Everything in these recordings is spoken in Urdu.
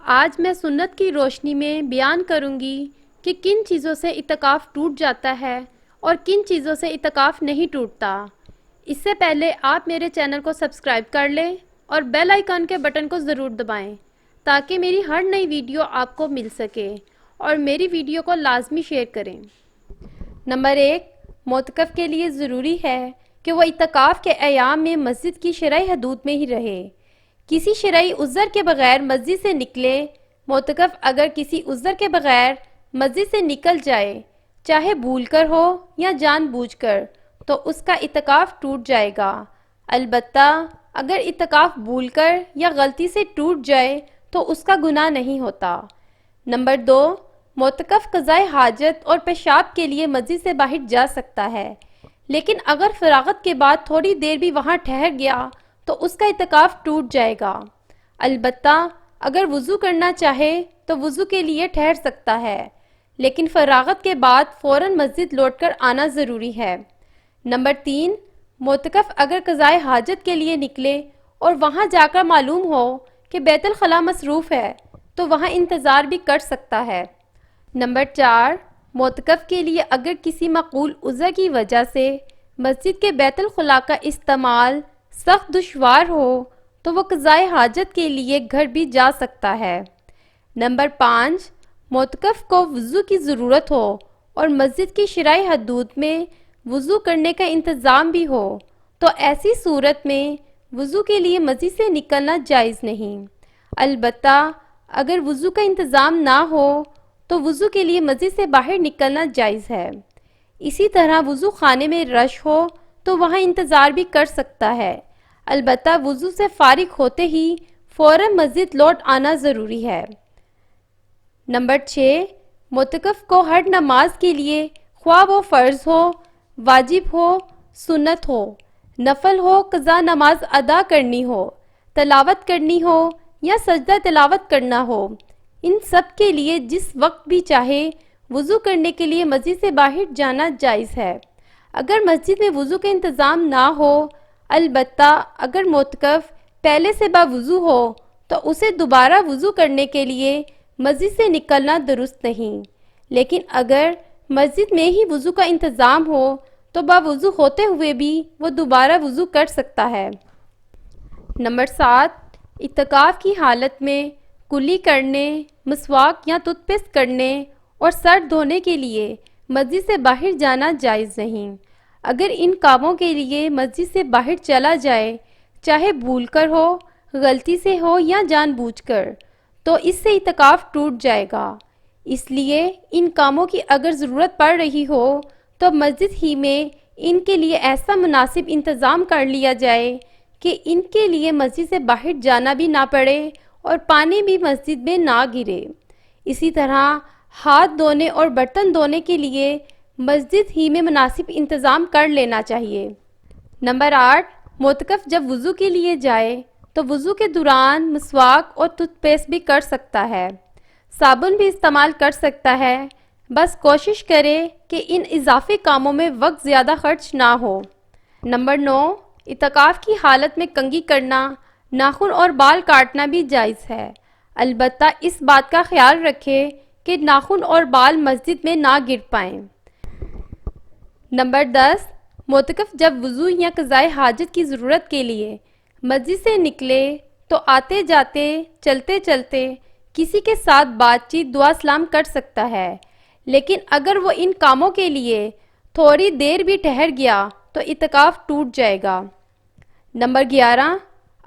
آج میں سنت کی روشنی میں بیان کروں گی کہ کن چیزوں سے اعتکاف ٹوٹ جاتا ہے اور کن چیزوں سے اعتکاف نہیں ٹوٹتا۔ اس سے پہلے آپ میرے چینل کو سبسکرائب کر لیں اور بیل آئیکن کے بٹن کو ضرور دبائیں تاکہ میری ہر نئی ویڈیو آپ کو مل سکے، اور میری ویڈیو کو لازمی شیئر کریں۔ نمبر 1، معتکف کے لیے ضروری ہے کہ وہ اعتکاف کے ایام میں مسجد کی شرعی حدود میں ہی رہے۔ کسی شرعی عذر کے بغیر مسجد سے نکلے۔ معتکف اگر کسی عذر کے بغیر مسجد سے نکل جائے، چاہے بھول کر ہو یا جان بوجھ کر، تو اس کا اعتکاف ٹوٹ جائے گا۔ البتہ اگر اعتکاف بھول کر یا غلطی سے ٹوٹ جائے تو اس کا گناہ نہیں ہوتا۔ نمبر 2، معتکف قضائے حاجت اور پیشاب کے لیے مسجد سے باہر جا سکتا ہے، لیکن اگر فراغت کے بعد تھوڑی دیر بھی وہاں ٹھہر گیا تو اس کا اعتکاف ٹوٹ جائے گا۔ البتہ اگر وضو کرنا چاہے تو وضو کے لیے ٹھہر سکتا ہے، لیکن فراغت کے بعد فوراً مسجد لوٹ کر آنا ضروری ہے۔ نمبر 3، معتکف اگر قضائے حاجت کے لیے نکلے اور وہاں جا کر معلوم ہو کہ بیت الخلاء مصروف ہے تو وہاں انتظار بھی کر سکتا ہے۔ نمبر 4، معتکف کے لیے اگر کسی معقول عذر کی وجہ سے مسجد کے بیت الخلاء کا استعمال سخت دشوار ہو تو وہ قضائے حاجت کے لیے گھر بھی جا سکتا ہے۔ نمبر 5، معتکف کو وضو کی ضرورت ہو اور مسجد کی شرعی حدود میں وضو کرنے کا انتظام بھی ہو تو ایسی صورت میں وضو کے لیے مسجد سے نکلنا جائز نہیں۔ البتہ اگر وضو کا انتظام نہ ہو تو وضو کے لیے مسجد سے باہر نکلنا جائز ہے۔ اسی طرح وضو خانے میں رش ہو تو وہاں انتظار بھی کر سکتا ہے، البتہ وضو سے فارغ ہوتے ہی فوراً مسجد لوٹ آنا ضروری ہے۔ نمبر 6، معتکف کو ہر نماز کے لیے، خواہ وہ فرض ہو، واجب ہو، سنت ہو، نفل ہو، قضا نماز ادا کرنی ہو، تلاوت کرنی ہو یا سجدہ تلاوت کرنا ہو، ان سب کے لیے جس وقت بھی چاہے وضو کرنے کے لیے مسجد سے باہر جانا جائز ہے، اگر مسجد میں وضو کا انتظام نہ ہو۔ البتہ اگر معتکف پہلے سے باوضو ہو تو اسے دوبارہ وضو کرنے کے لیے مسجد سے نکلنا درست نہیں، لیکن اگر مسجد میں ہی وضو کا انتظام ہو تو باوضو ہوتے ہوئے بھی وہ دوبارہ وضو کر سکتا ہے۔ نمبر 7، اعتکاف کی حالت میں کلی کرنے، مسواک یا ٹوتھ پیسٹ کرنے اور سر دھونے کے لیے مسجد سے باہر جانا جائز نہیں۔ اگر ان کاموں کے لیے مسجد سے باہر چلا جائے، چاہے بھول کر ہو، غلطی سے ہو یا جان بوجھ کر، تو اس سے اعتکاف ٹوٹ جائے گا۔ اس لیے ان کاموں کی اگر ضرورت پڑ رہی ہو تو مسجد ہی میں ان کے لیے ایسا مناسب انتظام کر لیا جائے کہ ان کے لیے مسجد سے باہر جانا بھی نہ پڑے اور پانی بھی مسجد میں نہ گرے۔ اسی طرح ہاتھ دھونے اور برتن دھونے کے لیے مسجد ہی میں مناسب انتظام کر لینا چاہیے۔ نمبر 8، معتکف جب وضو کے لیے جائے تو وضو کے دوران مسواک اور ٹوتھ پیسٹ بھی کر سکتا ہے، صابن بھی استعمال کر سکتا ہے، بس کوشش کرے کہ ان اضافی کاموں میں وقت زیادہ خرچ نہ ہو۔ نمبر 9، اعتکاف کی حالت میں کنگھی کرنا، ناخن اور بال کاٹنا بھی جائز ہے، البتہ اس بات کا خیال رکھے کہ ناخن اور بال مسجد میں نہ گر پائیں۔ نمبر 10، معتکف جب وضو یا قضائے حاجت کی ضرورت کے لیے مسجد سے نکلے تو آتے جاتے، چلتے چلتے کسی کے ساتھ بات چیت، دعا سلام کر سکتا ہے، لیکن اگر وہ ان کاموں کے لیے تھوڑی دیر بھی ٹھہر گیا تو اعتکاف ٹوٹ جائے گا۔ نمبر 11،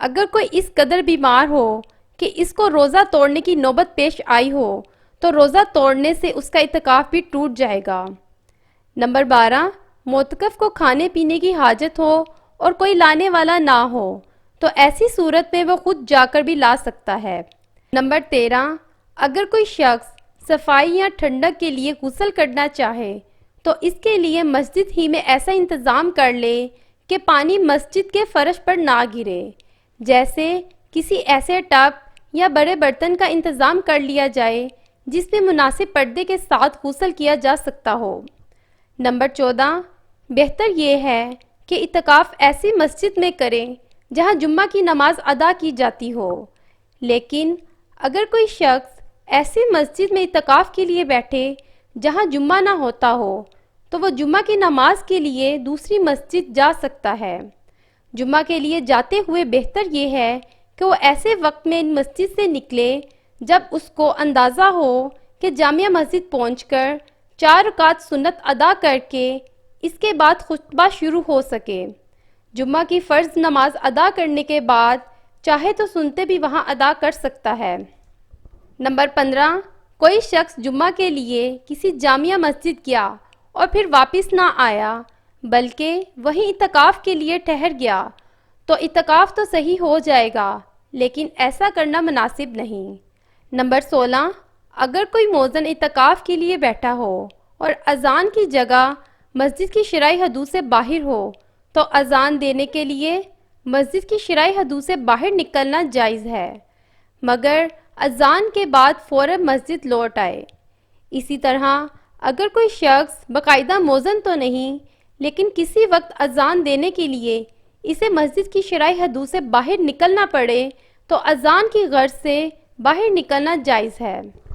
اگر کوئی اس قدر بیمار ہو کہ اس کو روزہ توڑنے کی نوبت پیش آئی ہو تو روزہ توڑنے سے اس کا اعتکاف بھی ٹوٹ جائے گا۔ نمبر 12، معتکف کو کھانے پینے کی حاجت ہو اور کوئی لانے والا نہ ہو تو ایسی صورت میں وہ خود جا کر بھی لا سکتا ہے۔ نمبر 13، اگر کوئی شخص صفائی یا ٹھنڈک کے لیے غسل کرنا چاہے تو اس کے لیے مسجد ہی میں ایسا انتظام کر لے کہ پانی مسجد کے فرش پر نہ گرے، جیسے کسی ایسے ٹب یا بڑے برتن کا انتظام کر لیا جائے جس میں مناسب پردے کے ساتھ غسل کیا جا سکتا ہو۔ نمبر 14، بہتر یہ ہے کہ اعتکاف ایسی مسجد میں کریں جہاں جمعہ کی نماز ادا کی جاتی ہو، لیکن اگر کوئی شخص ایسی مسجد میں اعتکاف کے لیے بیٹھے جہاں جمعہ نہ ہوتا ہو تو وہ جمعہ کی نماز کے لیے دوسری مسجد جا سکتا ہے۔ جمعہ کے لیے جاتے ہوئے بہتر یہ ہے کہ وہ ایسے وقت میں ان مسجد سے نکلے جب اس کو اندازہ ہو کہ جامعہ مسجد پہنچ کر 4 رکعت سنت ادا کر کے اس کے بعد خطبہ شروع ہو سکے۔ جمعہ کی فرض نماز ادا کرنے کے بعد چاہے تو سنتے بھی وہاں ادا کر سکتا ہے۔ نمبر 15، کوئی شخص جمعہ کے لیے کسی جامعہ مسجد گیا اور پھر واپس نہ آیا بلکہ وہیں اعتکاف کے لیے ٹھہر گیا تو اعتکاف تو صحیح ہو جائے گا لیکن ایسا کرنا مناسب نہیں۔ نمبر 16، اگر کوئی مؤذن اعتکاف کے لیے بیٹھا ہو اور اذان کی جگہ مسجد کی شرعی حدود سے باہر ہو تو اذان دینے کے لیے مسجد کی شرعی حدود سے باہر نکلنا جائز ہے، مگر اذان کے بعد فوراً مسجد لوٹ آئے۔ اسی طرح اگر کوئی شخص باقاعدہ مؤذن تو نہیں لیکن کسی وقت اذان دینے کے لیے اسے مسجد کی شرعی حدود سے باہر نکلنا پڑے تو اذان کی غرض سے باہر نکلنا جائز ہے۔